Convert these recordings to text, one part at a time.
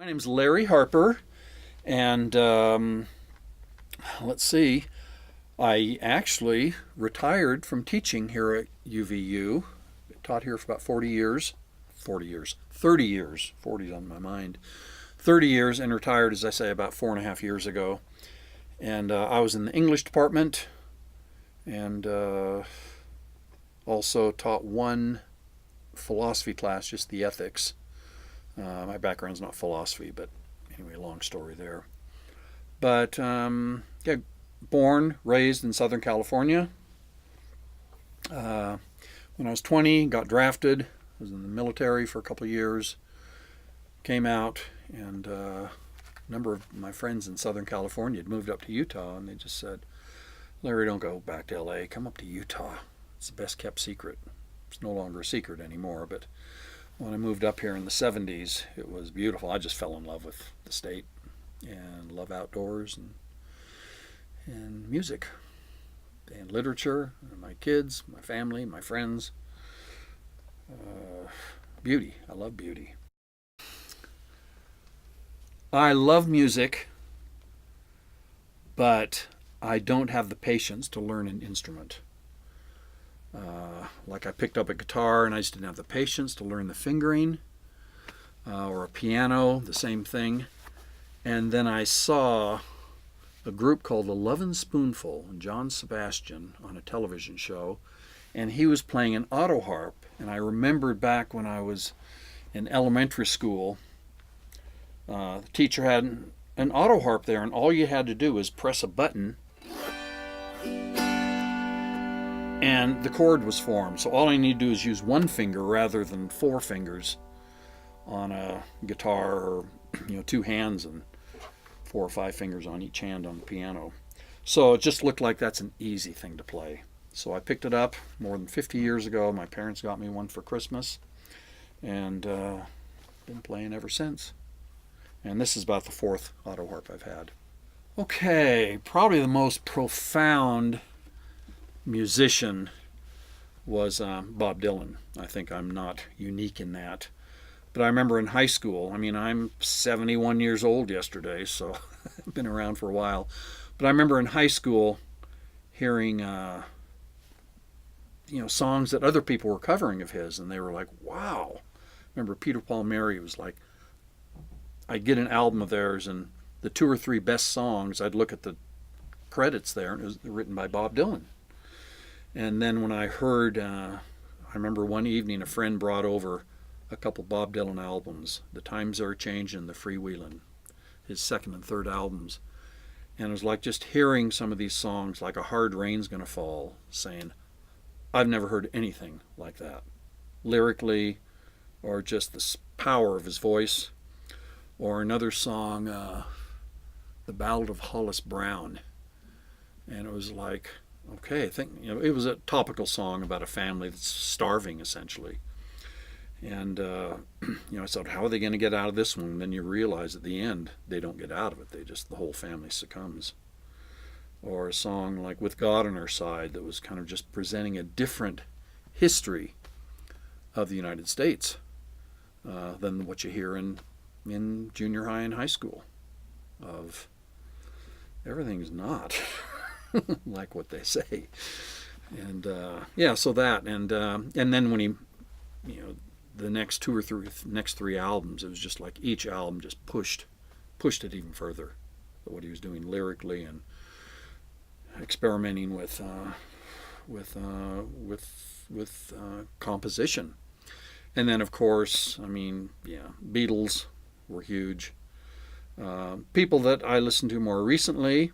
My name's Lary Harper, and let's see, I actually retired from teaching here at UVU. Taught here for about 40 years. 40 years. 30 years. 40's on my mind. 30 years and retired, as I say, about 4.5 years ago. And I was in the English department and also taught one philosophy class, just the ethics. My background's not philosophy, but anyway, long story there. But yeah, born, raised in Southern California. When I was 20, got drafted. Was in the military for a couple of years. Came out, and a number of my friends in Southern California had moved up to Utah, and they just said, "Larry, don't go back to LA. Come up to Utah. It's the best kept secret." It's no longer a secret anymore, but when I moved up here in the 70s, it was beautiful. I just fell in love with the state and love outdoors and music and literature, and my kids, my family, my friends. Beauty. I love beauty. I love music, but I don't have the patience to learn an instrument. Like I picked up a guitar and I just didn't have the patience to learn the fingering, or a piano, the same thing. And then I saw a group called the Lovin' Spoonful, and John Sebastian on a television show, and he was playing an auto harp. And I remembered back when I was in elementary school, the teacher had an auto harp there, and all you had to do was press a button and the chord was formed. So all I need to do is use one finger rather than four fingers on a guitar, or two hands and 4 or 5 fingers on each hand on the piano. So it just looked like that's an easy thing to play. So I picked it up more than 50 years ago. My parents got me one for Christmas, and been playing ever since. And this is about the fourth auto harp I've had. Okay, probably the most profound musician was Bob Dylan. I think I'm not unique in that. But I remember in high school, I'm 71 years old yesterday, so I've been around for a while. But I remember in high school hearing songs that other people were covering of his, and they were like, wow. I remember Peter Paul Mary was like, I'd get an album of theirs, and the 2 or 3 best songs, I'd look at the credits there, and it was written by Bob Dylan. And then when I heard, I remember one evening a friend brought over a couple Bob Dylan albums, The Times Are Changin', The Freewheelin', his second and third albums. And it was like just hearing some of these songs, like A Hard Rain's Gonna Fall, saying, I've never heard anything like that, lyrically, or just the power of his voice. Or another song, The Ballad of Hollis Brown. And it was like, okay, I think, it was a topical song about a family that's starving, essentially. And, I thought, how are they going to get out of this one? And then you realize at the end, they don't get out of it. The whole family succumbs. Or a song like With God on Our Side that was kind of just presenting a different history of the United States than what you hear in junior high and high school. Of everything's not like what they say. And so that, and then when he, the next 3 albums, it was just like each album just pushed it even further, what he was doing lyrically and experimenting with composition. And then of course, Beatles were huge. People that I listened to more recently,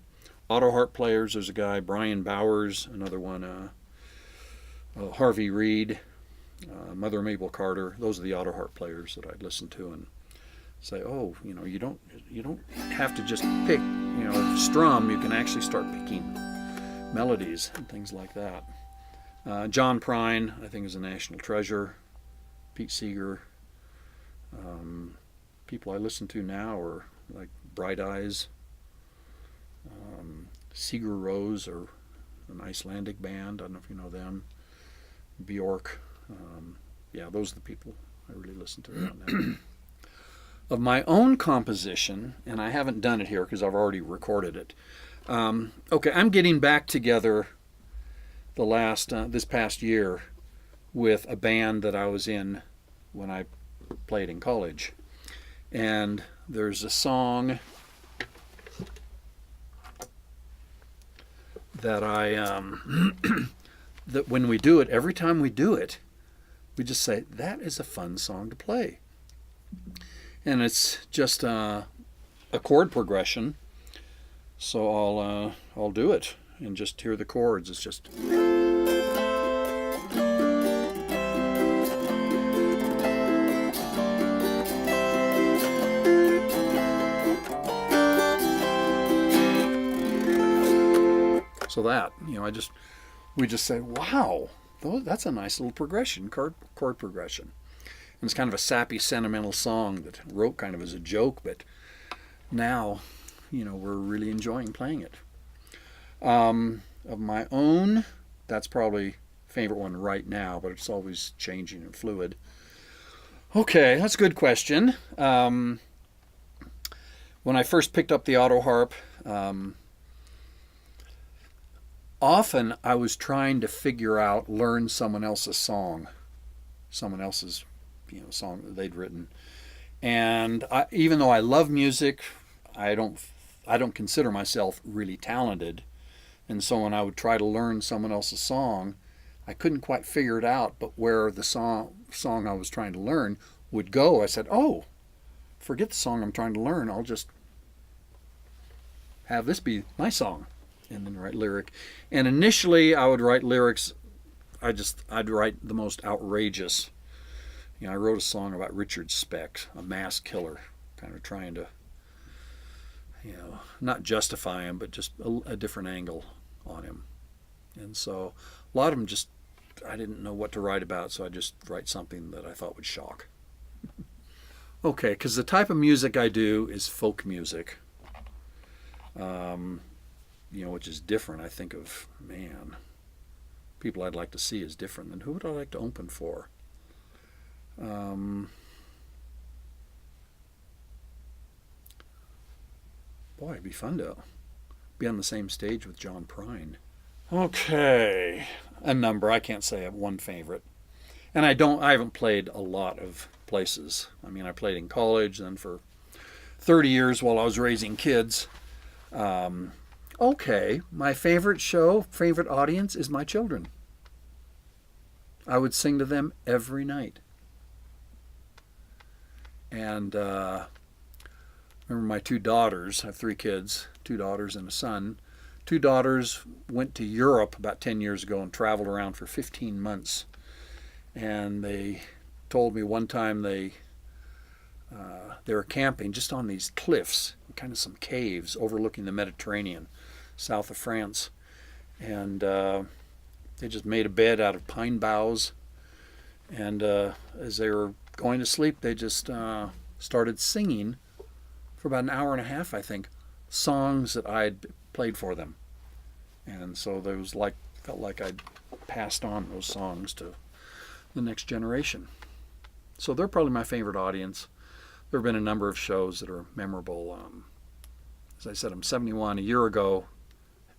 auto harp players. There's a guy, Brian Bowers, another one, Harvey Reid, Mother Mabel Carter. Those are the auto harp players that I'd listen to and say, oh, you don't have to just pick, strum. You can actually start picking melodies and things like that. John Prine, I think, is a national treasure. Pete Seeger. People I listen to now are like Bright Eyes, Sigur Rós, or an Icelandic band. I don't know if you know them. Bjork. Those are the people I really listen to right now. Of my own composition, and I haven't done it here because I've already recorded it. Okay, I'm getting back together this past year with a band that I was in when I played in college. And there's a song that that when we do it, every time we do it, we just say, that is a fun song to play. And it's just a chord progression. So I'll do it and just hear the chords. It's just... So that, we just say, wow, that's a nice little progression, chord progression. And it's kind of a sappy, sentimental song that I wrote kind of as a joke, but now, we're really enjoying playing it. Of my own, that's probably favorite one right now, but it's always changing and fluid. Okay, that's a good question. When I first picked up the auto harp, often I was trying to learn someone else's song, song that they'd written. And even though I love music, I don't consider myself really talented. And so when I would try to learn someone else's song, I couldn't quite figure it out, but where the song I was trying to learn would go, I said, oh, forget the song I'm trying to learn. I'll just have this be my song. And then write lyric. And initially I would write lyrics, I'd write the most outrageous. I wrote a song about Richard Speck, a mass killer, kind of trying to, not justify him, but just a different angle on him. And so a lot of them I didn't know what to write about, so I just write something that I thought would shock. Okay, because the type of music I do is folk music. Which is different. I think of, people I'd like to see is different than who would I like to open for? Boy, it'd be fun to be on the same stage with John Prine. Okay, a number. I can't say I have one favorite. And I haven't played a lot of places. I played in college, then for 30 years while I was raising kids. Okay, my favorite audience is my children. I would sing to them every night. And remember my two daughters, I have 3 kids, 2 daughters and a son. 2 daughters went to Europe about 10 years ago and traveled around for 15 months. And they told me one time they were camping just on these cliffs, kind of some caves overlooking the Mediterranean, south of France, and they just made a bed out of pine boughs, and as they were going to sleep, they just started singing for about an hour and a half, I think, songs that I'd played for them. And so felt like I'd passed on those songs to the next generation. So they're probably my favorite audience. There have been a number of shows that are memorable. As I said, I'm 71. A year ago,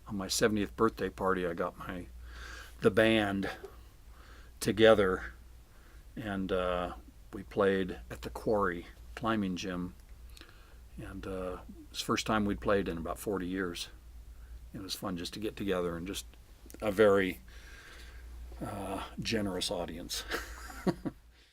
on my 70th birthday party, I got the band together, and we played at the Quarry climbing gym. And it was the first time we'd played in about 40 years. It was fun just to get together, and just a very generous audience.